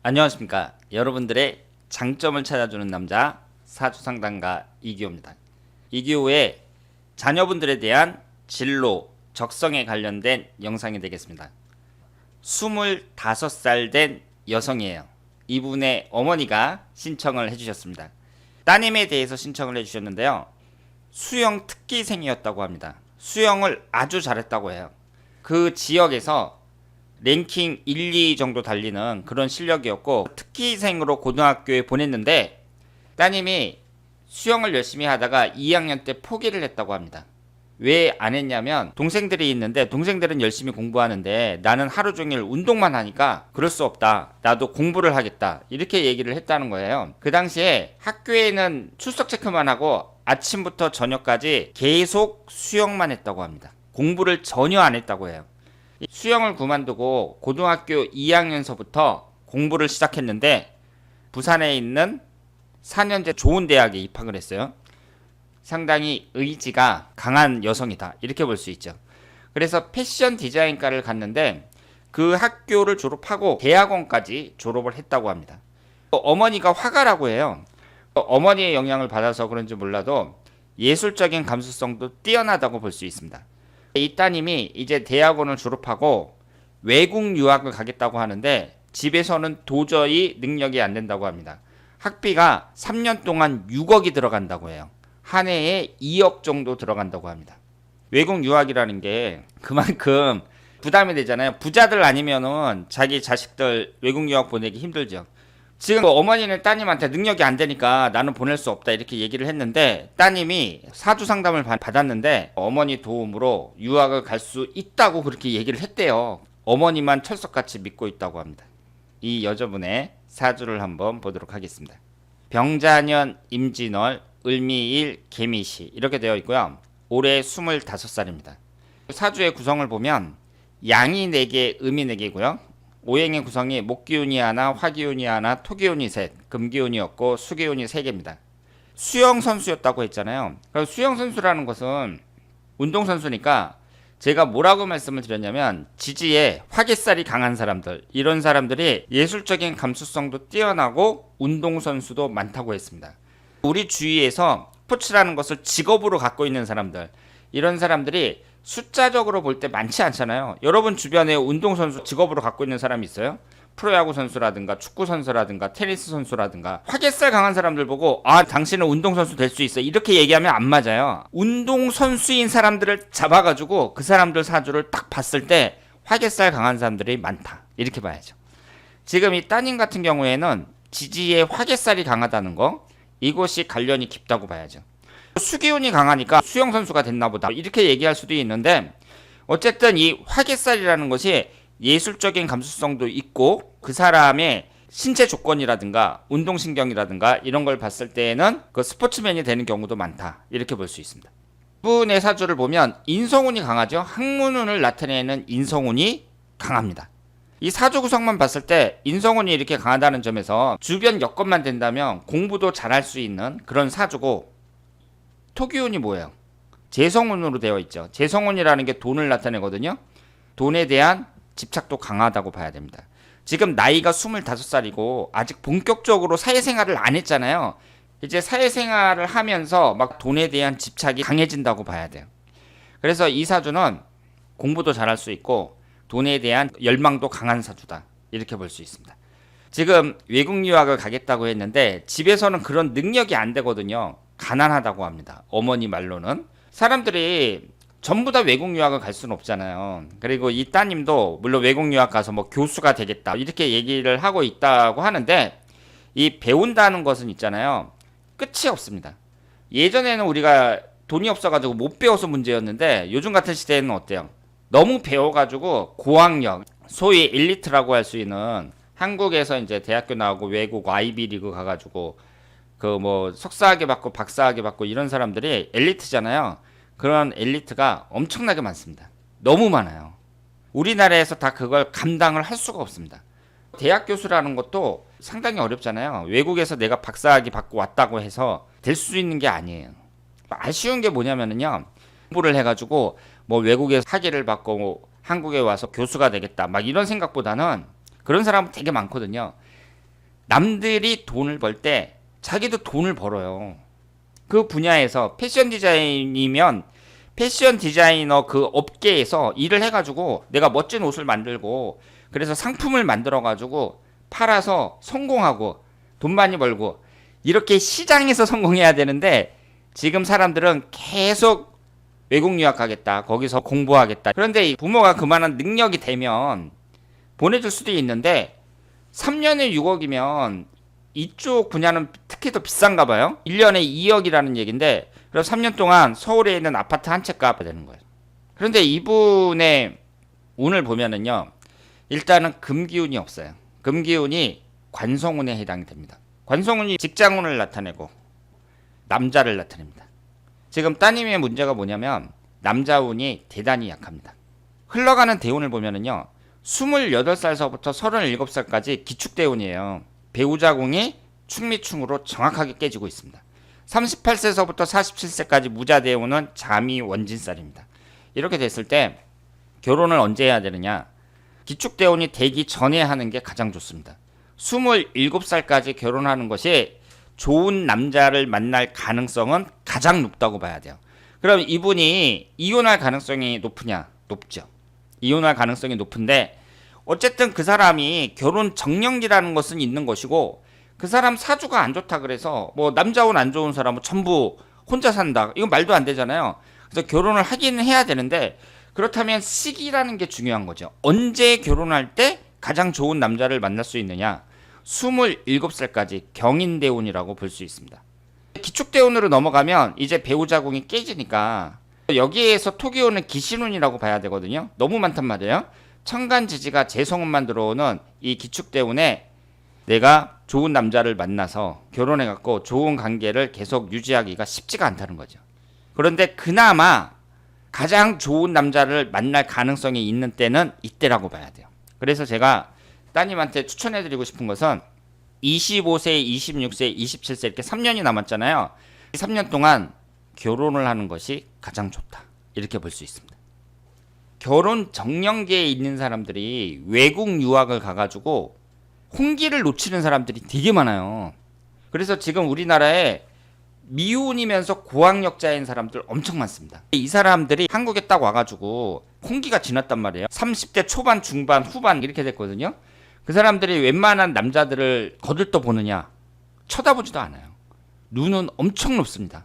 안녕하십니까. 여러분들의 장점을 찾아주는 남자 사주상담가 이기호입니다. 이기호의 자녀분들에 대한 진로, 적성에 관련된 영상이 되겠습니다. 25살 된 여성이에요. 이분의 어머니가 신청을 해주셨습니다. 따님에 대해서 신청을 해주셨는데요. 수영 특기생이었다고 합니다. 수영을 아주 잘했다고 해요. 그 지역에서 랭킹 1, 2 정도 달리는 그런 실력이었고 특기생으로 고등학교에 보냈는데 따님이 수영을 열심히 하다가 2학년 때 포기를 했다고 합니다. 왜 안 했냐면 동생들이 있는데 동생들은 열심히 공부하는데 나는 하루 종일 운동만 하니까 그럴 수 없다. 나도 공부를 하겠다. 이렇게 얘기를 했다는 거예요. 그 당시에 학교에는 출석 체크만 하고 아침부터 저녁까지 계속 수영만 했다고 합니다. 공부를 전혀 안 했다고 해요. 수영을 그만두고 고등학교 2학년서부터 공부를 시작했는데 부산에 있는 4년제 좋은 대학에 입학을 했어요. 상당히 의지가 강한 여성이다 이렇게 볼 수 있죠. 그래서 패션 디자인과를 갔는데 그 학교를 졸업하고 대학원까지 졸업을 했다고 합니다. 어머니가 화가라고 해요. 어머니의 영향을 받아서 그런지 몰라도 예술적인 감수성도 뛰어나다고 볼 수 있습니다. 이 따님이 이제 대학원을 졸업하고 외국 유학을 가겠다고 하는데 집에서는 도저히 능력이 안 된다고 합니다. 학비가 3년 동안 6억이 들어간다고 해요. 한 해에 2억 정도 들어간다고 합니다. 외국 유학이라는 게 그만큼 부담이 되잖아요. 부자들 아니면은 자기 자식들 외국 유학 보내기 힘들죠. 지금 어머니는 따님한테 능력이 안 되니까 나는 보낼 수 없다 이렇게 얘기를 했는데 따님이 사주 상담을 받았는데 어머니 도움으로 유학을 갈 수 있다고 그렇게 얘기를 했대요. 어머니만 철석같이 믿고 있다고 합니다. 이 여자분의 사주를 한번 보도록 하겠습니다. 병자년 임진월 을미일 개미시 이렇게 되어 있고요. 올해 25살입니다. 사주의 구성을 보면 양이 4개, 음이 4개고요. 오행의 구성이 목기운이 하나, 화기운이 하나, 토기운이 셋, 금기운이었고 수기운이 3개입니다. 수영 선수였다고 했잖아요. 수영 선수라는 것은 운동 선수니까 제가 뭐라고 말씀을 드렸냐면 지지에 화개살이 강한 사람들, 이런 사람들이 예술적인 감수성도 뛰어나고 운동 선수도 많다고 했습니다. 우리 주위에서 스포츠라는 것을 직업으로 갖고 있는 사람들, 이런 사람들이 숫자적으로 볼 때 많지 않잖아요. 여러분 주변에 운동선수 직업으로 갖고 있는 사람이 있어요? 프로야구 선수라든가 축구 선수라든가 테니스 선수라든가 화개살 강한 사람들 보고 아 당신은 운동선수 될 수 있어 이렇게 얘기하면 안 맞아요. 운동선수인 사람들을 잡아가지고 그 사람들 사주를 딱 봤을 때 화개살 강한 사람들이 많다 이렇게 봐야죠. 지금 이 따님 같은 경우에는 지지에 화개살이 강하다는 거, 이것이 관련이 깊다고 봐야죠. 수기운이 강하니까 수영 선수가 됐나 보다 이렇게 얘기할 수도 있는데 어쨌든 이 화개살이라는 것이 예술적인 감수성도 있고 그 사람의 신체 조건이라든가 운동신경이라든가 이런 걸 봤을 때에는 그 스포츠맨이 되는 경우도 많다 이렇게 볼 수 있습니다. 이분의 사주를 보면 인성운이 강하죠. 학문운을 나타내는 인성운이 강합니다. 이 사주 구성만 봤을 때 인성운이 이렇게 강하다는 점에서 주변 여건만 된다면 공부도 잘할 수 있는 그런 사주고, 토기운이 뭐예요? 재성운으로 되어 있죠. 재성운이라는 게 돈을 나타내거든요. 돈에 대한 집착도 강하다고 봐야 됩니다. 지금 나이가 25살이고 아직 본격적으로 사회생활을 안 했잖아요. 이제 사회생활을 하면서 막 돈에 대한 집착이 강해진다고 봐야 돼요. 그래서 이 사주는 공부도 잘할 수 있고 돈에 대한 열망도 강한 사주다 이렇게 볼 수 있습니다. 지금 외국 유학을 가겠다고 했는데 집에서는 그런 능력이 안 되거든요. 가난하다고 합니다. 어머니 말로는. 사람들이 전부 다 외국 유학을 갈 수는 없잖아요. 그리고 이 따님도 물론 외국 유학 가서 뭐 교수가 되겠다 이렇게 얘기를 하고 있다고 하는데 이 배운다는 것은 있잖아요. 끝이 없습니다. 예전에는 우리가 돈이 없어가지고 못 배워서 문제였는데 요즘 같은 시대에는 어때요? 너무 배워가지고 고학력, 소위 엘리트라고 할 수 있는 한국에서 이제 대학교 나오고 외국 아이비리그 가가지고 그 뭐 석사학위 받고 박사학위 받고 이런 사람들이 엘리트잖아요. 그런 엘리트가 엄청나게 많습니다. 너무 많아요. 우리나라에서 다 그걸 감당을 할 수가 없습니다. 대학 교수라는 것도 상당히 어렵잖아요. 외국에서 내가 박사학위 받고 왔다고 해서 될 수 있는 게 아니에요. 아쉬운 게 뭐냐면요. 공부를 해가지고 뭐 외국에서 학위를 받고 뭐 한국에 와서 교수가 되겠다 막 이런 생각보다는 그런 사람은 되게 많거든요. 남들이 돈을 벌 때 자기도 돈을 벌어요. 그 분야에서 패션 디자인이면 패션 디자이너 그 업계에서 일을 해가지고 내가 멋진 옷을 만들고 그래서 상품을 만들어가지고 팔아서 성공하고 돈 많이 벌고 이렇게 시장에서 성공해야 되는데 지금 사람들은 계속 외국 유학 가겠다. 거기서 공부하겠다. 그런데 부모가 그만한 능력이 되면 보내줄 수도 있는데 3년에 6억이면 이쪽 분야는 특히 더 비싼가 봐요. 1년에 2억이라는 얘기인데 그럼 3년 동안 서울에 있는 아파트 한 채 값이 되는 거예요. 그런데 이분의 운을 보면은요. 일단은 금기운이 없어요. 금기운이 관성운에 해당이 됩니다. 관성운이 직장운을 나타내고 남자를 나타냅니다. 지금 따님의 문제가 뭐냐면 남자운이 대단히 약합니다. 흘러가는 대운을 보면은요. 28살서부터 37살까지 기축대운이에요. 배우자궁이 충미충으로 정확하게 깨지고 있습니다. 38세서부터 47세까지 무자대운은 잠이 원진살입니다. 이렇게 됐을 때 결혼을 언제 해야 되느냐? 기축대운이 되기 전에 하는 게 가장 좋습니다. 27살까지 결혼하는 것이 좋은 남자를 만날 가능성은 가장 높다고 봐야 돼요. 그럼 이분이 이혼할 가능성이 높으냐? 높죠. 이혼할 가능성이 높은데 어쨌든 그 사람이 결혼 정령기라는 것은 있는 것이고 그 사람 사주가 안 좋다 그래서 뭐 남자운 안 좋은 사람은 전부 혼자 산다. 이건 말도 안 되잖아요. 그래서 결혼을 하기는 해야 되는데 그렇다면 시기라는 게 중요한 거죠. 언제 결혼할 때 가장 좋은 남자를 만날 수 있느냐? 27살까지 경인대운이라고 볼 수 있습니다. 기축대운으로 넘어가면 이제 배우자궁이 깨지니까 여기에서 토기운은 기신운이라고 봐야 되거든요. 너무 많단 말이에요. 천간지지가 재성운만 들어오는 이 기축대운에 내가 좋은 남자를 만나서 결혼해갖고 좋은 관계를 계속 유지하기가 쉽지가 않다는 거죠. 그런데 그나마 가장 좋은 남자를 만날 가능성이 있는 때는 이때라고 봐야 돼요. 그래서 제가 따님한테 추천해드리고 싶은 것은 25세, 26세, 27세 이렇게 3년이 남았잖아요. 3년 동안 결혼을 하는 것이 가장 좋다. 이렇게 볼 수 있습니다. 결혼 정년기에 있는 사람들이 외국 유학을 가가지고 홍기를 놓치는 사람들이 되게 많아요. 그래서 지금 우리나라에 미혼이면서 고학력자인 사람들 엄청 많습니다. 이 사람들이 한국에 딱 와가지고 홍기가 지났단 말이에요. 30대 초반, 중반, 후반 이렇게 됐거든요. 그 사람들이 웬만한 남자들을 거들떠 보느냐? 쳐다보지도 않아요. 눈은 엄청 높습니다.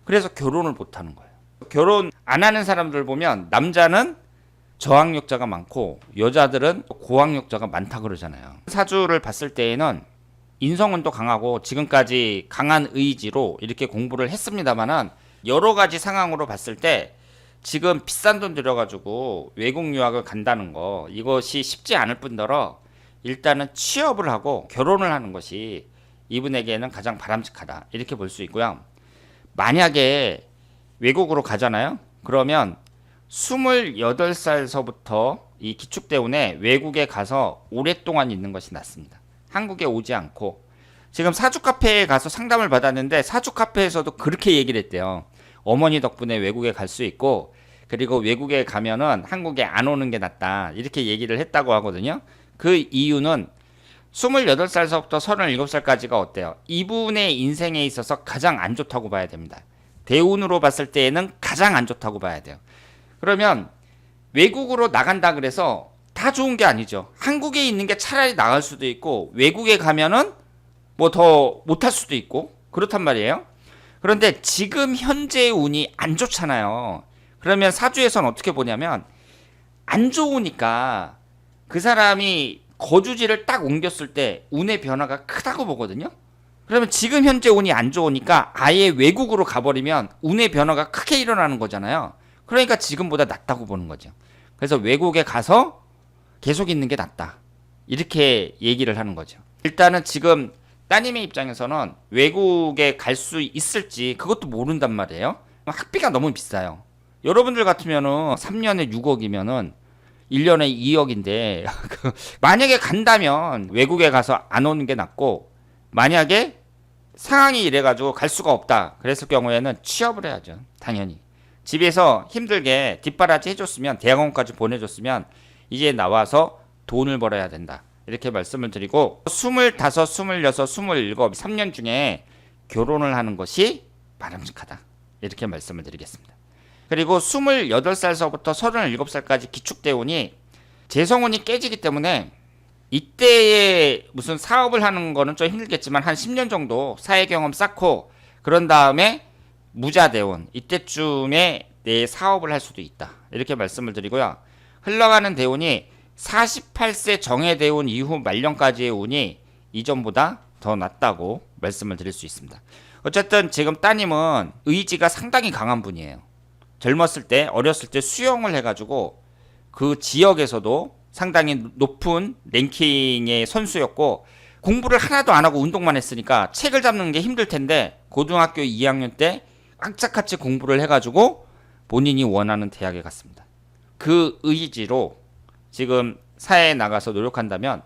그래서 결혼을 못하는 거예요. 결혼 안 하는 사람들 보면 남자는 저학력자가 많고 여자들은 고학력자가 많다 그러잖아요. 사주를 봤을 때에는 인성운도 강하고 지금까지 강한 의지로 이렇게 공부를 했습니다만은 여러 가지 상황으로 봤을 때 지금 비싼 돈 들여가지고 외국 유학을 간다는 거 이것이 쉽지 않을 뿐더러 일단은 취업을 하고 결혼을 하는 것이 이분에게는 가장 바람직하다 이렇게 볼 수 있고요. 만약에 외국으로 가잖아요. 그러면 28살서부터 이 기축대운에 외국에 가서 오랫동안 있는 것이 낫습니다. 한국에 오지 않고 지금 사주 카페에 가서 상담을 받았는데 사주 카페에서도 그렇게 얘기를 했대요. 어머니 덕분에 외국에 갈 수 있고 그리고 외국에 가면은 한국에 안 오는 게 낫다 이렇게 얘기를 했다고 하거든요. 그 이유는 28살서부터 37살까지가 어때요? 이분의 인생에 있어서 가장 안 좋다고 봐야 됩니다. 대운으로 봤을 때에는 가장 안 좋다고 봐야 돼요. 그러면 외국으로 나간다 그래서 다 좋은 게 아니죠. 한국에 있는 게 차라리 나을 수도 있고 외국에 가면은 뭐 더 못할 수도 있고 그렇단 말이에요. 그런데 지금 현재의 운이 안 좋잖아요. 그러면 사주에서는 어떻게 보냐면 안 좋으니까 그 사람이 거주지를 딱 옮겼을 때 운의 변화가 크다고 보거든요. 그러면 지금 현재 운이 안 좋으니까 아예 외국으로 가버리면 운의 변화가 크게 일어나는 거잖아요. 그러니까 지금보다 낫다고 보는 거죠. 그래서 외국에 가서 계속 있는 게 낫다. 이렇게 얘기를 하는 거죠. 일단은 지금 따님의 입장에서는 외국에 갈 수 있을지 그것도 모른단 말이에요. 학비가 너무 비싸요. 여러분들 같으면은 3년에 6억이면은 1년에 2억인데 만약에 간다면 외국에 가서 안 오는 게 낫고 만약에 상황이 이래가지고 갈 수가 없다 그랬을 경우에는 취업을 해야죠. 당연히 집에서 힘들게 뒷바라지 해줬으면 대학원까지 보내줬으면 이제 나와서 돈을 벌어야 된다. 이렇게 말씀을 드리고 25, 26, 27, 3년 중에 결혼을 하는 것이 바람직하다. 이렇게 말씀을 드리겠습니다. 그리고 28살서부터 37살까지 기축대운이 재성운이 깨지기 때문에 이때에 무슨 사업을 하는 거는 좀 힘들겠지만 한 10년 정도 사회 경험 쌓고 그런 다음에 무자대운 이때쯤에 내 사업을 할 수도 있다. 이렇게 말씀을 드리고요. 흘러가는 대운이 48세 정해대운 이후 말년까지의 운이 이전보다 더 낫다고 말씀을 드릴 수 있습니다. 어쨌든 지금 따님은 의지가 상당히 강한 분이에요. 젊었을 때 어렸을 때 수영을 해가지고 그 지역에서도 상당히 높은 랭킹의 선수였고 공부를 하나도 안 하고 운동만 했으니까 책을 잡는 게 힘들 텐데 고등학교 2학년 때 악착같이 공부를 해가지고 본인이 원하는 대학에 갔습니다. 그 의지로 지금 사회에 나가서 노력한다면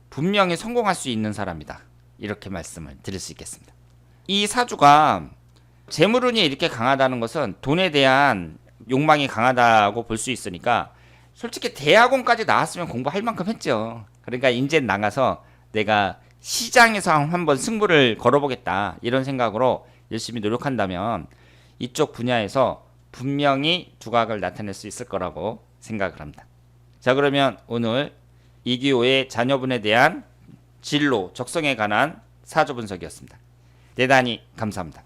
분명히 성공할 수 있는 사람이다. 이렇게 말씀을 드릴 수 있겠습니다. 이 사주가 재물운이 이렇게 강하다는 것은 돈에 대한 욕망이 강하다고 볼 수 있으니까 솔직히 대학원까지 나왔으면 공부할 만큼 했죠. 그러니까 이제 나가서 내가 시장에서 한번 승부를 걸어보겠다 이런 생각으로 열심히 노력한다면 이쪽 분야에서 분명히 두각을 나타낼 수 있을 거라고 생각을 합니다. 자, 그러면 오늘 이기호의 자녀분에 대한 진로, 적성에 관한 사주 분석이었습니다. 대단히 감사합니다.